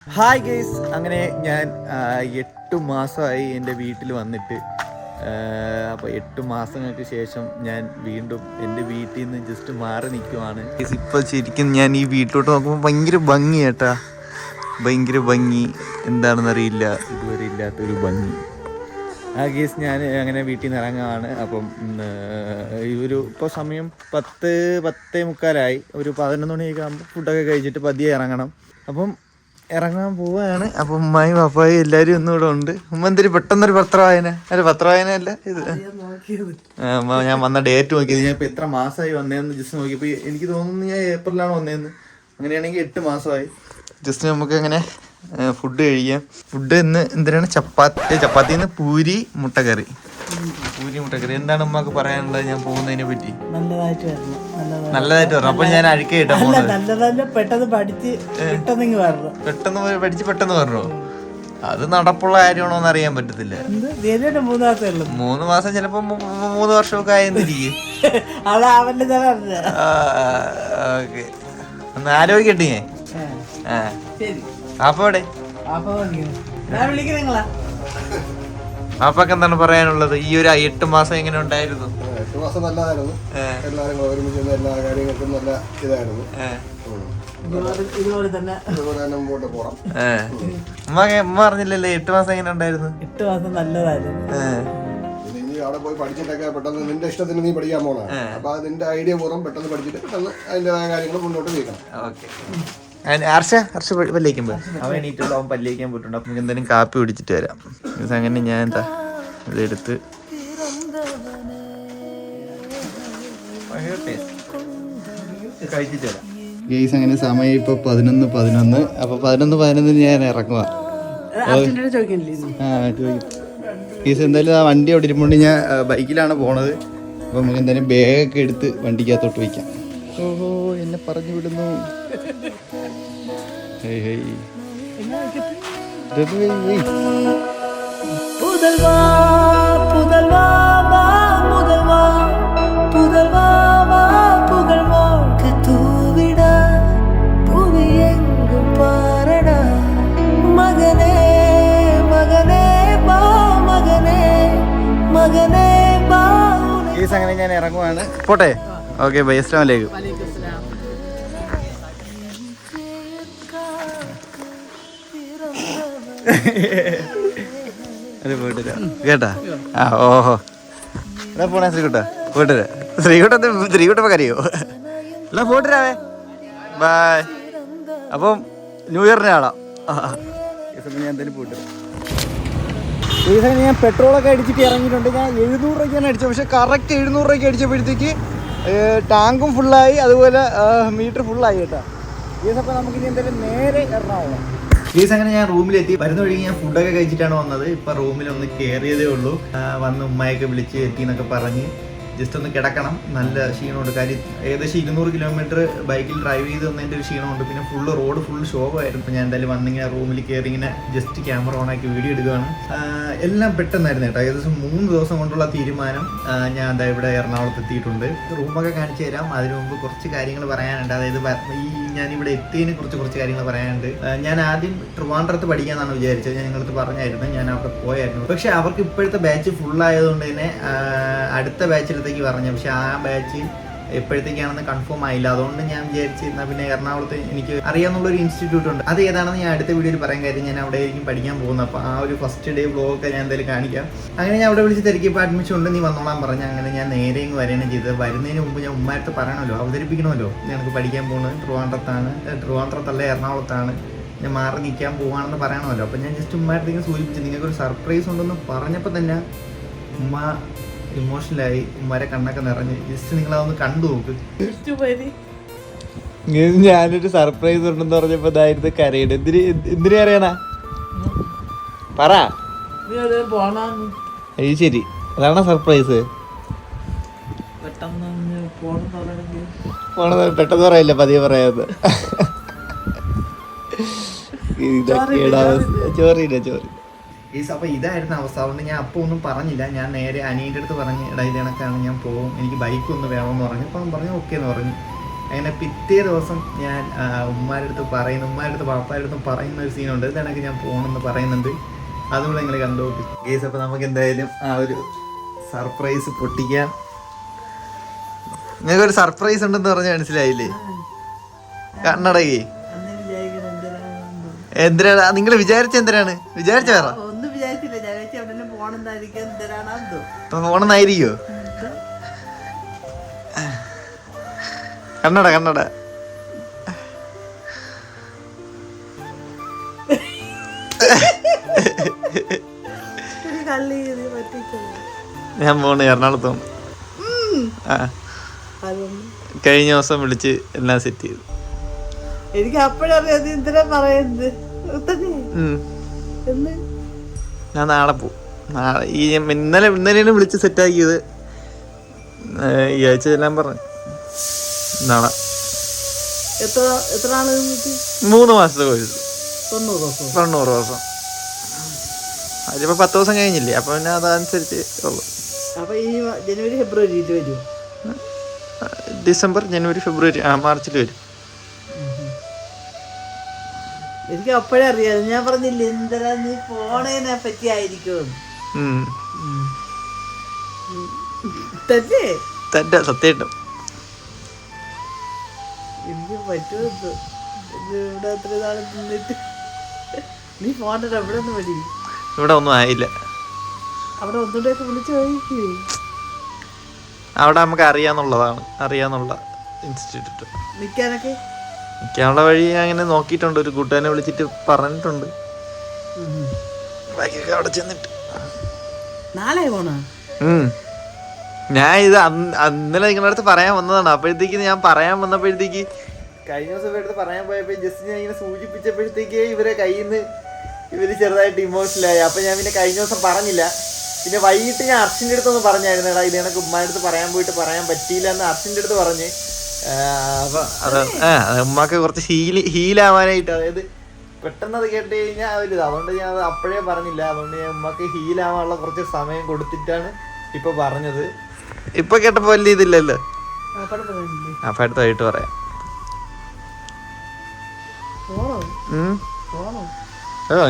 Hi guys, അങ്ങനെ ഞാൻ 8 മാസമായി എൻ്റെ വീട്ടിൽ വന്നിട്ട്. അപ്പോൾ 8 മാസങ്ങൾക്ക് ശേഷം ഞാൻ വീണ്ടും എൻ്റെ വീട്ടിൽ നിന്ന് ജസ്റ്റ് മാറി നിൽക്കുവാണ്. ഇപ്പോൾ ശരിക്കും ഞാൻ ഈ വീട്ടിലോട്ട് നോക്കുമ്പോൾ ഭയങ്കര ഭംഗി കേട്ടാ, ഭയങ്കര ഭംഗി. എന്താണെന്നറിയില്ല, ഇതുവരെ ഇല്ലാത്തൊരു ഭംഗി. ഗെയ്സ്, ഞാൻ അങ്ങനെ വീട്ടിൽ നിന്ന് ഇറങ്ങുകയാണ്. അപ്പം ഇപ്പോൾ സമയം 10:45 ഒരു 11 മണിയൊക്കെ ആകുമ്പോൾ ഫുഡൊക്കെ കഴിച്ചിട്ട് പതിയെ ഇറങ്ങണം. അപ്പം ഇറങ്ങാൻ പോവുകയാണ്. അപ്പം ഉമ്മായും പപ്പായും എല്ലാവരും ഒന്നും ഇവിടെ ഉണ്ട്. ഉമ്മ എന്തൊരു പെട്ടെന്നൊരു പത്രവായന അല്ല ഇത് ഞാൻ വന്ന ഡേറ്റ് നോക്കിയത്. ഞാൻ ഇപ്പോൾ എത്ര മാസമായി വന്നതെന്ന് ജസ്റ്റ് നോക്കിയപ്പോൾ എനിക്ക് തോന്നുന്നു ഞാൻ ഏപ്രിലാണ് വന്നതെന്ന്. അങ്ങനെയാണെങ്കിൽ 8 മാസമായി. ജസ്റ്റ് നമുക്ക് അങ്ങനെ ഫുഡ് കഴിക്കാം. ഫുഡ് ഇന്ന് എന്തിനാണ്? ചപ്പാത്തിന്ന് പൂരി മുട്ടക്കറി. എന്താണ് ഉമ്മക്ക് പറയാനുള്ളത് ഞാൻ പോകുന്നതിനെ പറ്റി? നല്ലതായിട്ട് വരണം. അപ്പൊ ഞാൻ അഴുക്കേട്ടാ പെട്ടെന്ന് പഠിച്ച് പെട്ടെന്ന് പറഞ്ഞോ? അത് നടപ്പുള്ള കാര്യമാണോന്ന് അറിയാൻ പറ്റത്തില്ല. 3 മാസം ചിലപ്പോ 3 വർഷമൊക്കെ ആയെന്നിരിക്കും. ഓക്കെ, ഒന്ന് ആലോചിക്കട്ടെ ഞാൻ. അപ്പൊ ഇവിടെ അപ്പൊക്കെ എന്താണ് പറയാനുള്ളത്? ഈ ഒരു 8 മാസം എങ്ങനെ ഉണ്ടായിരുന്നു? 8 മാസം നല്ലതായിരുന്നു. എല്ലാവരും ഒരുമിച്ച് എല്ലാ കാര്യങ്ങൾക്കും നല്ല ഇതായിരുന്നു. ഇതുപോലെ തന്നെ മുമ്പോട്ട് പോകണം. ഉമ്മ പറഞ്ഞില്ലല്ലേ 8 മാസം എങ്ങനെ ഉണ്ടായിരുന്നു? 8 മാസം നല്ലതായിരുന്നു. ഇനി അവിടെ പോയി പഠിച്ചിട്ടൊക്കെ പെട്ടെന്ന് നിന്റെ ഇഷ്ടത്തിന് നീ പഠിക്കാൻ പോകണം. അപ്പൊ നിന്റെ ഐഡിയ പൂർവ്വം പെട്ടെന്ന് പഠിച്ചിട്ട് പെട്ടെന്ന് അതിൻ്റെതായ കാര്യങ്ങൾ മുന്നോട്ട് നീക്കണം. ഓക്കെ. പല്ലേക്കുമ്പോ അവൻ എണീറ്റുള്ള അവൻ പല്ലേക്കാൻ പോയിട്ടുണ്ട്. അപ്പൊ നമുക്ക് എന്തായാലും കാപ്പി പിടിച്ചിട്ട് വരാം. അങ്ങനെ ഞാൻ എന്താ ഇതെടുത്ത് കഴിച്ചിട്ട് വരാം. ഗെയ്സ്, അങ്ങനെ സമയം ഇപ്പൊ 11:11. അപ്പൊ 11:11 ഞാൻ ഇറങ്ങുക. ഗെയ്സ്, എന്തായാലും ആ വണ്ടി അവിടെ ഇരിപ്പുണ്ട്. ഞാൻ ബൈക്കിലാണ് പോണത്. അപ്പൊ നമുക്ക് എന്തായാലും ബാഗൊക്കെ എടുത്ത് വണ്ടിക്കകത്തോട്ട് വയ്ക്കാം. ഓഹോ, എന്നെ പറഞ്ഞു വിടുന്നു. അങ്ങനെ ഞാൻ ഇറങ്ങുവാണ്. പോട്ടെ. Okay, bye. അസ്സലാമു അലൈക്കും. അത് പോയിട്ട് കേട്ടാ. ഓഹോ, എടാ പോണേ ശ്രീകുട്ട കറിയോ? എല്ലാം പോട്ടിരാവേ. ബൈ. അപ്പം ന്യൂ ഇയറിന് കാണാം. ഞാൻ എന്തായാലും പോയിട്ട് ഞാൻ പെട്രോളൊക്കെ അടിച്ചിട്ട് ഇറങ്ങിയിട്ടുണ്ട്. ഞാൻ 700 രൂപയ്ക്കാണ് അടിച്ചത്. പക്ഷെ കറക്റ്റ് 700 രൂപയ്ക്ക് അടിച്ചപ്പോഴത്തേക്ക് ടാങ്കും ഫുള്ളായി, അതുപോലെ മീറ്റർ ഫുള്ളായി കേട്ടോ. അപ്പോൾ നമുക്കിനി എന്തായാലും നേരെ എറണാകുളം. അങ്ങനെ ഞാൻ റൂമിലെത്തി. വരുന്ന വഴി ഞാൻ ഫുഡൊക്കെ കഴിച്ചിട്ടാണ് വന്നത്. ഇപ്പൊ റൂമിലൊന്ന് കയറിയതേ ഉള്ളൂ. വന്ന് ഉമ്മയൊക്കെ വിളിച്ച് എത്തി എന്നൊക്കെ പറഞ്ഞ് ജസ്റ്റ് ഒന്ന് കിടക്കണം. നല്ല ക്ഷീണമുണ്ട്. കാര്യം ഏകദേശം 200 കിലോമീറ്റർ ബൈക്കിൽ ഡ്രൈവ് ചെയ്ത് വന്നതിൻ്റെ ഒരു ക്ഷീണമുണ്ട്. പിന്നെ റോഡ് ഫുൾ ശോകമായിരുന്നു. ഇപ്പോൾ ഞാൻ എന്തായാലും വന്നിങ്ങനെ റൂമിൽ കയറി ഇങ്ങനെ ജസ്റ്റ് ക്യാമറ ഓണാക്കി വീഡിയോ എടുക്കുകയാണ്. എല്ലാം പെട്ടെന്നായിരുന്നു കേട്ടോ. ഏകദേശം 3 ദിവസം കൊണ്ടുള്ള തീരുമാനം. ഞാൻ എന്താ ഇവിടെ എറണാകുളത്ത് എത്തിയിട്ടുണ്ട്. റൂമൊക്കെ കാണിച്ചു തരാം. അതിനു മുമ്പ് കുറച്ച് കാര്യങ്ങൾ പറയാനുണ്ട്. അതായത് ഞാനിവിടെ എത്തിയതിനെ കുറിച്ച് കുറച്ച് കാര്യങ്ങൾ പറയാനുണ്ട്. ഞാൻ ആദ്യം ട്രിവാൻഡ്രത്ത് പഠിക്കാമെന്നാണ് വിചാരിച്ചത്. ഞാൻ നിങ്ങളടുത്ത് പറഞ്ഞായിരുന്നു. ഞാൻ അവിടെ പോയായിരുന്നു. പക്ഷെ അവർക്ക് ഇപ്പോഴത്തെ ബാച്ച് ഫുള്ളായതുകൊണ്ട് തന്നെ അടുത്ത ബാച്ചിലത്തേക്ക് പറഞ്ഞു. പക്ഷെ ആ ബാച്ച് എപ്പോഴത്തേക്കാണെന്ന് കൺഫേം ആയില്ല. അതുകൊണ്ട് ഞാൻ വിചാരിച്ചിരുന്ന പിന്നെ എറണാകുളത്ത് എനിക്ക് അറിയാവുന്നൊരു ഇൻസ്റ്റിറ്റ്യൂട്ട് ഉണ്ട്. അത് ഏതാണെന്ന് ഞാൻ അടുത്ത വീഡിയോയിൽ പറയാൻ കാര്യം ഞാൻ അവിടെ ആയിരിക്കും പഠിക്കാൻ പോകുന്നത്. അപ്പോൾ ആ ഒരു ഫസ്റ്റ് ഡേ വ്ലോഗൊക്കെ ഞാൻ എന്തായാലും കാണിക്കാം. അങ്ങനെ ഞാൻ അവിടെ വിളിച്ച് തിരക്കിയപ്പോൾ അഡ്മിഷൻ ഉണ്ട്, നീ വന്നോളാൻ പറഞ്ഞു. അങ്ങനെ ഞാൻ നേരെ ഇങ്ങ് വരികയാണ് ചെയ്തത്. വരുന്നതിന് മുമ്പ് ഞാൻ ഉമ്മാരത്ത് പറയണമല്ലോ, അവതരിപ്പിക്കണമല്ലോ, ഞങ്ങൾക്ക് പഠിക്കാൻ പോകുന്നത് ട്രിവാൻഡ്രത്തല്ല എറണാകുളത്താണ്, ഞാൻ മാറി നിൽക്കാൻ പോവാണെന്ന് പറയണമല്ലോ. അപ്പോൾ ഞാൻ ജസ്റ്റ് ഉമ്മാരത്തേക്ക് സൂചിപ്പിച്ചു നിങ്ങൾക്കൊരു സർപ്രൈസ് ഉണ്ടെന്ന് പറഞ്ഞപ്പോൾ തന്നെ ഉമ്മ ഇമോഷണലായി. ഉമ്മാരെ കണ്ണൊക്കെ നിറഞ്ഞ്. ജസ്റ്റ് നിങ്ങളതൊന്ന് കണ്ടു നോക്ക്. ഞാനൊരു സർപ്രൈസ് ഉണ്ടെന്ന് പറഞ്ഞപ്പോ ഇതായിരുന്നു കരയുടെ. എന്തിനു അറിയണ പറ. ശരി, അതാണ് സർപ്രൈസ്. പെട്ടെന്ന് പറയില്ല, പതിയെ പറയാതെ. ചോറിയില്ല. അപ്പോൾ ഇതായിരുന്നു അവസ്ഥ. അതുകൊണ്ട് ഞാൻ അപ്പോൾ ഒന്നും പറഞ്ഞില്ല. ഞാൻ നേരെ അനിയൻ്റെ അടുത്ത് പറഞ്ഞ്, എടാ ഇത് കണക്കാണ്, ഞാൻ പോകും, എനിക്ക് ബൈക്കൊന്ന് വേണമെന്ന് പറഞ്ഞു. അപ്പം പറഞ്ഞു ഓക്കെ എന്ന് പറഞ്ഞു. അങ്ങനെ പിറ്റേ ദിവസം ഞാൻ ഉമ്മാരുടെ അടുത്ത് പാപ്പാരുടെ അടുത്ത് പറയുന്ന ഒരു സീനുണ്ട്. ഇതാണെങ്കിൽ ഞാൻ പോകണമെന്ന് പറയുന്നുണ്ട്. അതുകൂടെ നിങ്ങൾ കണ്ടു ഗേസ്. അപ്പോൾ നമുക്ക് എന്തായാലും ആ ഒരു സർപ്രൈസ് പൊട്ടിക്കാം. നിങ്ങൾക്കൊരു സർപ്രൈസ് ഉണ്ടെന്ന് പറഞ്ഞാൽ മനസ്സിലായില്ലേ? കണ്ണടകി എന്തിനാണ് നിങ്ങൾ വിചാരിച്ച? എന്തിനാണ് വിചാരിച്ച? വേറെ പോണെന്നായിരിക്കോ? കണ്ണട ഞാൻ പോണ് എറണാകുളത്ത്. കഴിഞ്ഞ ദിവസം വിളിച്ച് എല്ലാം സെറ്റ് ചെയ്തു. എനിക്ക് അപ്പോഴറിയാം എന്തിനാ പറയുന്നത്. ഞാൻ നാളെ പോവും. ഇന്നലെയാണ് വിളിച്ച് സെറ്റാക്കിയത്. ഈ ആഴ്ച എല്ലാം പറഞ്ഞു. നാളെ 3 മാസത്തെ കോഴ്സ് 90 ദിവസം. അതിപ്പോ 10 ദിവസം കഴിഞ്ഞില്ലേ? അപ്പൊ പിന്നെ അതനുസരിച്ച് ഉള്ളു. ജനുവരി ഫെബ്രുവരി വരും. ഡിസംബർ ജനുവരി ഫെബ്രുവരി മാർച്ചിൽ വരും. എനിക്ക് അപ്പോഴേ അറിയാം. ഞാൻ പറഞ്ഞില്ലേ എന്തിനാ നീ പോണേനെ പറ്റി ആയിരിക്കും. സത്യം എനിക്ക് പറ്റുമോ ഇവിടെ അത്ര നാളെ നിന്നിട്ട്. നീ പോണ്ട എവിടെ ഒന്നും വഴി. ഇവിടെ ഒന്നും ആയില്ല. അവിടെ ഒന്നുകൂടെയൊക്കെ വിളിച്ചു ചോദിക്കേ. അവിടെ നമുക്ക് അറിയാന്നുള്ള ഇൻസ്റ്റിറ്റ്യൂട്ട് നിൽക്കാനുള്ള വഴി അങ്ങനെ നോക്കിയിട്ടുണ്ട്. ഒരു കൂട്ടുകാരനെ വിളിച്ചിട്ട് പറഞ്ഞിട്ടുണ്ട്. ബാക്കിയൊക്കെ അവിടെ ചെന്നിട്ട് നാളെ പോണോ? ഞാൻ ഇത് ഇന്നലെ നിങ്ങളുടെ അടുത്ത് പറയാൻ വന്നതാണ്. അപ്പോഴത്തേക്ക് ഞാൻ പറയാൻ വന്നപ്പോഴത്തേക്ക് കഴിഞ്ഞ ദിവസം അടുത്ത് പറയാൻ പോയപ്പോൾ ജസ്റ്റ് ഞാൻ ഇങ്ങനെ സൂചിപ്പിച്ചപ്പോഴത്തേക്ക് ഇവരെ കയ്യിൽ നിന്ന് ഇവര് ചെറുതായിട്ട് ഇമോഷണലായി. അപ്പൊ ഞാൻ പിന്നെ കഴിഞ്ഞ ദിവസം പറഞ്ഞില്ല. പിന്നെ വൈകിട്ട് ഞാൻ അർഷിൻ്റെ അടുത്തൊന്ന് പറഞ്ഞായിരുന്നു, എടാ ഇത് കണക്ക് ഉമ്മാൻ്റെ അടുത്ത് പറയാൻ പോയിട്ട് പറയാൻ പറ്റിയില്ല എന്ന് അർഷിൻ്റെ അടുത്ത് പറഞ്ഞ്. അപ്പൊ അത് ഉമ്മാക്ക് കുറച്ച് ഹീലാവാനായിട്ട്, അതായത് പെട്ടെന്ന് അത് കേട്ട് കഴിഞ്ഞാൽ അവരിത്, അതുകൊണ്ട് ഞാൻ അത് അപ്പോഴേ പറഞ്ഞില്ല. അതുകൊണ്ട് ഞാൻ ഉമ്മാക്ക് ഹീലാവാനുള്ള കുറച്ച് സമയം കൊടുത്തിട്ടാണ് ഇപ്പൊ പറഞ്ഞത്. ഇപ്പൊ കേട്ടപ്പോ വലിയ ഇതില്ലല്ലോ. അപ്പൊ അടുത്തായിട്ട് പറയാം.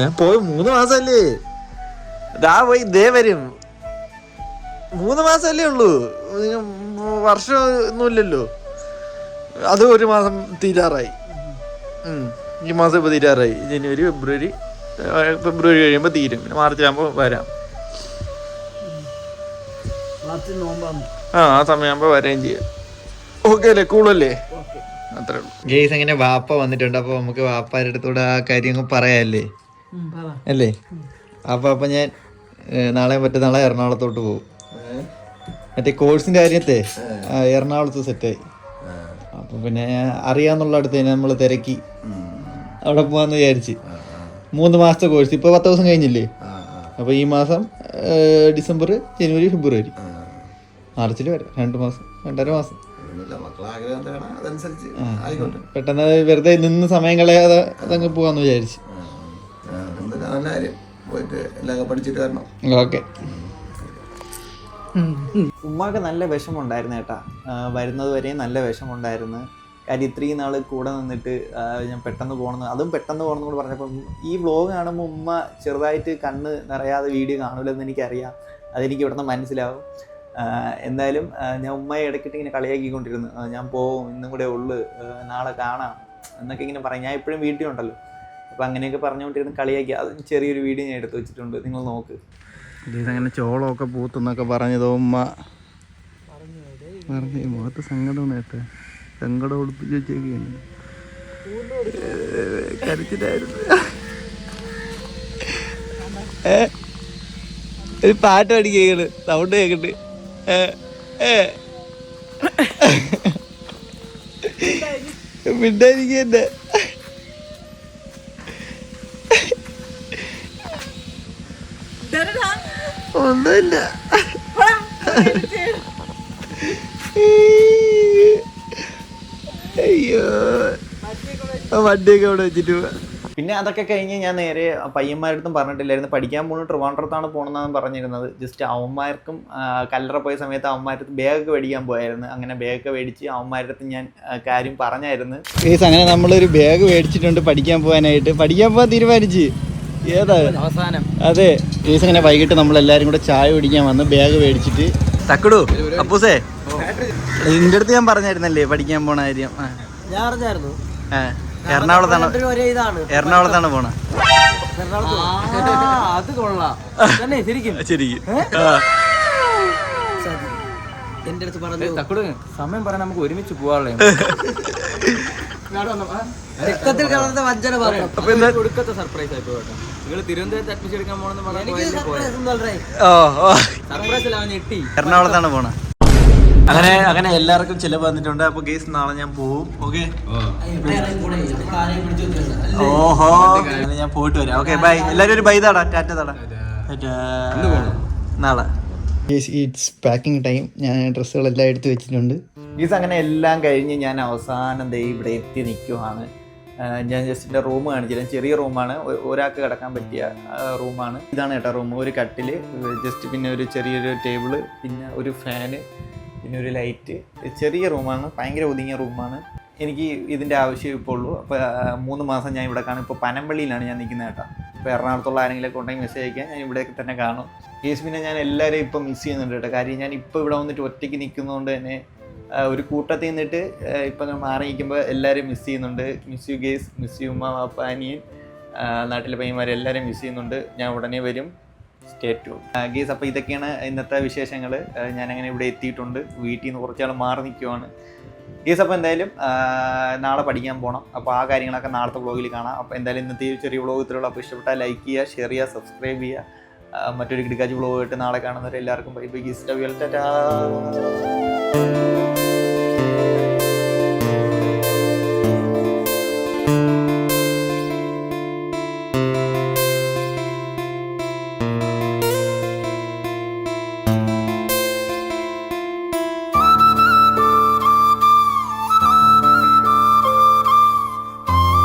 ഞാൻ പോയി 3 മാസല്ലേ. പോയി ഇതേ വരും. 3 മാസമല്ലേ ഉള്ളൂ, വർഷം ഒന്നുമില്ലല്ലോ. അത് 1 മാസം തീരാറായി. ഈ മാസം ഇപ്പൊ തീരാറായി. ജനുവരി ഫെബ്രുവരി കഴിയുമ്പോ തീരും. പിന്നെ മാർച്ചിലാകുമ്പോ വരാം. ആ സമയമാകുമ്പോ വരെയും ചെയ്യാം. ഓക്കെ അല്ലേ? കൂളല്ലേ? അത്രേ ഉള്ളൂ. ഗെയ്സ് അങ്ങനെ വാപ്പ വന്നിട്ടുണ്ട്. അപ്പൊ നമുക്ക് വാപ്പാരുടെ അടുത്തൂടെ ആ കാര്യങ്ങൾ പറയാല്ലേ അല്ലേ? അപ്പൊ ഞാൻ നാളെ മറ്റന്നാളെ എറണാകുളത്തോട്ട് പോകും. മറ്റേ കോഴ്സിന്റെ കാര്യത്തെ എറണാകുളത്ത് സെറ്റായി. അപ്പൊ പിന്നെ അറിയാന്നുള്ള അടുത്ത് നമ്മൾ തിരക്കി അവിടെ പോവാന്ന് വിചാരിച്ച്. 3 മാസത്തെ കോഴ്സ് ഇപ്പൊ 10 ദിവസം കഴിഞ്ഞില്ലേ? അപ്പൊ ഈ മാസം ഡിസംബർ ജനുവരി ഫെബ്രുവരി മാർച്ചിൽ വരാം. 2 മാസം 2.5 മാസം. പെട്ടെന്ന് വെറുതെ നിന്ന് സമയം കളയാതെ അതങ്ങ് പോവാന്ന് വിചാരിച്ചു. ഓക്കെ. ഉമ്മാക്ക് നല്ല വിഷമമുണ്ടായിരുന്നു കേട്ടാ. വരുന്നത് വരെയും നല്ല വിഷമമുണ്ടായിരുന്നു. കാര്യം ഇത്രയും നാൾ കൂടെ നിന്നിട്ട് ഞാൻ പെട്ടെന്ന് പോകണമെന്ന്, അതും പെട്ടെന്ന് പോകണമെന്ന് കൂടെ പറഞ്ഞപ്പം ഈ വ്ളോഗ് കാണുമ്പോൾ ഉമ്മ ചെറുതായിട്ട് കണ്ണ് നിറയാതെ വീഡിയോ കാണൂലെന്ന് എനിക്കറിയാം. അതെനിക്ക് ഇവിടുന്ന് മനസ്സിലാവും. എന്തായാലും ഞാൻ ഉമ്മയെ ഇടയ്ക്കിട്ട് ഇങ്ങനെ കളിയാക്കിക്കൊണ്ടിരുന്നു. ഞാൻ പോവും, ഇന്നും കൂടെ ഉള്ളു, നാളെ കാണാം എന്നൊക്കെ ഇങ്ങനെ പറയും. ഞാൻ എപ്പോഴും വീട്ടിലുണ്ടല്ലോ. അപ്പം അങ്ങനെയൊക്കെ പറഞ്ഞുകൊണ്ടിരുന്ന് കളിയാക്കി. അത് ചെറിയൊരു വീഡിയോ ഞാൻ എടുത്ത് വെച്ചിട്ടുണ്ട്, നിങ്ങൾ നോക്ക്. ഇതങ്ങനെ ചോളമൊക്കെ പൂത്തെന്നൊക്കെ പറഞ്ഞതോ ഉമ്മ പറഞ്ഞു. മുഖത്ത് സങ്കടമാണ് കേട്ടോ. സങ്കടം ഒളിപ്പിച്ച് വെച്ചേക്കാണ്. കരച്ചിലായിരുന്നു. ഒരു പാട്ട് പാടി കേൾക്കണ്, സൗണ്ട് കേൾക്കണ്ട്. മിണ്ടായിരിക്കന്നെ. ഒന്നുമില്ല. അയ്യോ, വണ്ടിയൊക്കെ അവിടെ വെച്ചിട്ട്. പിന്നെ പിന്നെ അതൊക്കെ കഴിഞ്ഞ് ഞാൻ നേരെ പയ്യന്മാരടുത്തും പറഞ്ഞിട്ടില്ലായിരുന്നു, പഠിക്കാൻ പോകുന്ന ട്രിവാൻഡ്രത്താണ് പോകണമെന്നാണ് പറഞ്ഞിരുന്നത്. ജസ്റ്റ് അവന്മാർക്കും കല്ലറ പോയ സമയത്ത് അവന്മാരടുത്ത് ബാഗൊക്കെ മേടിക്കാൻ പോയായിരുന്നു. അങ്ങനെ ബാഗൊക്കെ മേടിച്ച് അവന്മാരടുത്ത് ഞാൻ കാര്യം പറഞ്ഞായിരുന്നു. അങ്ങനെ നമ്മളൊരു ബാഗ് മേടിച്ചിട്ടുണ്ട് പഠിക്കാൻ പോകാനായിട്ട്. പഠിക്കാൻ പോകാൻ തീരുമാനിച്ച് ഏതാ അവസാനം. അതെ കേസ് അങ്ങനെ വൈകിട്ട് നമ്മളെല്ലാവരും കൂടെ ചായ കുടിക്കാൻ വന്ന് ബാഗ് മേടിച്ചിട്ട്. തക്കടു അപ്പൂസേ, നിന്റെ അടുത്ത് ഞാൻ പറഞ്ഞായിരുന്നല്ലേ പഠിക്കാൻ പോണ കാര്യം? ഞാൻ അറിഞ്ഞായിരുന്നു. എറണാകുളത്താണ് പോണ. അത് കൊള്ളാം ശരിക്കും. എന്റെ അടുത്ത് പറഞ്ഞു തക്കടു സമയം പറയാൻ നമുക്ക് ഒരുമിച്ച് പോവാനുള്ള രക്തത്തിൽ കലർന്ന വഞ്ചന പറഞ്ഞു. കൊടുക്കത്തെ സർപ്രൈസ് ആയി പോകട്ടെ. നിങ്ങൾ തിരുവനന്തപുരത്ത് അഡ്മിഷൻ എടുക്കാൻ പോണെന്ന് സർപ്രൈസ് അവൻ ഞെട്ടി. എറണാകുളത്താണ് പോണ. അങ്ങനെ എല്ലാവർക്കും ചിലവ് വന്നിട്ടുണ്ട്. അപ്പൊ ഗേസ് നാളെ ഞാൻ പോവും. ഓക്കെ, ഓഹോ ഞാൻ പോയിട്ട് വരാം. Okay bye. എല്ലാരും ഒരു ബൈ താടാ, ടാറ്റ താടാ. നാളെ ഇറ്റ്സ് പാക്കിംഗ് ടൈം. ഞാൻ ഡ്രസ്സുകളെല്ലാം എടുത്ത് വെച്ചിട്ടുണ്ട്. ഗീസ് അങ്ങനെ എല്ലാം കഴിഞ്ഞ് ഞാൻ അവസാനം ദേ ഇവിടെ എത്തി നിൽക്കുവാണ്. ഞാൻ ജസ്റ്റ് എൻ്റെ റൂം കാണിച്ചില്ല. ചെറിയ റൂമാണ്, ഒരാൾക്ക് കിടക്കാൻ പറ്റിയ റൂമാണ്. ഇതാണ് കേട്ടോ റൂം. ഒരു കട്ടില്, ജസ്റ്റ് പിന്നെ ഒരു ചെറിയൊരു ടേബിള്, പിന്നെ ഒരു ഫാന്, പിന്നെ ഒരു ലൈറ്റ്. ചെറിയ റൂമാണ്, ഭയങ്കര ഒതുങ്ങിയ റൂമാണ്. എനിക്ക് ഇതിൻ്റെ ആവശ്യം ഇപ്പോൾ ഉള്ളൂ. അപ്പോൾ 3 മാസം ഞാൻ ഇവിടെ കാണും. ഇപ്പോൾ പനമ്പള്ളിയിലാണ് ഞാൻ നിൽക്കുന്നത് കേട്ടോ. ഇപ്പോൾ എറണാകുളത്തുള്ള ആരെങ്കിലൊക്കെ ഉണ്ടെങ്കിൽ മെസ്സേജ് അയക്കാൻ, ഞാൻ ഇവിടെയൊക്കെ തന്നെ കാണും. കേസ് പിന്നെ ഞാൻ എല്ലാവരെയും ഇപ്പോൾ മിസ് ചെയ്യുന്നുണ്ട് കേട്ടോ. കാര്യം ഞാൻ ഇപ്പോൾ ഇവിടെ വന്നിട്ട് ഒറ്റയ്ക്ക് നിൽക്കുന്നതുകൊണ്ട് തന്നെ ഒരു കൂട്ടത്തിൽ നിന്നിട്ട് ഇപ്പം മാറി നിൽക്കുമ്പോൾ എല്ലാവരെയും മിസ് ചെയ്യുന്നുണ്ട്. Miss you guys, miss you ഉമ്മ വാപ്പ അനിയൻ, നാട്ടിലെ പയ്യന്മാരെ എല്ലാവരെയും മിസ് ചെയ്യുന്നുണ്ട്. ഞാൻ ഉടനെ വരും. Stay tune guys. അപ്പോൾ ഇതൊക്കെയാണ് ഇന്നത്തെ വിശേഷങ്ങൾ. ഞാനങ്ങനെ ഇവിടെ എത്തിയിട്ടുണ്ട്. വീട്ടിൽ നിന്ന് കുറച്ചാൾ മാറി നിൽക്കുവാണ് ഗേസ്. അപ്പോൾ എന്തായാലും നാളെ പഠിക്കാൻ പോകണം. അപ്പോൾ ആ കാര്യങ്ങളൊക്കെ നാളത്തെ വ്ളോഗിൽ കാണാം. അപ്പോൾ എന്തായാലും ഇന്നത്തെ ഈ ചെറിയ വ്ളോഗ് ഇത്രയുള്ളൂ. അപ്പോൾ ഇഷ്ടപ്പെട്ടാൽ ലൈക്ക് ചെയ്യുക, ഷെയർ ചെയ്യുക, സബ്സ്ക്രൈബ് ചെയ്യുക. മറ്റൊരു കിടക്കാച്ചി വ്ളോഗ് ആയിട്ട് നാളെ കാണുന്നവരെ എല്ലാവർക്കും ബൈ ബൈ ഗീസ്. ടാറ്റാ.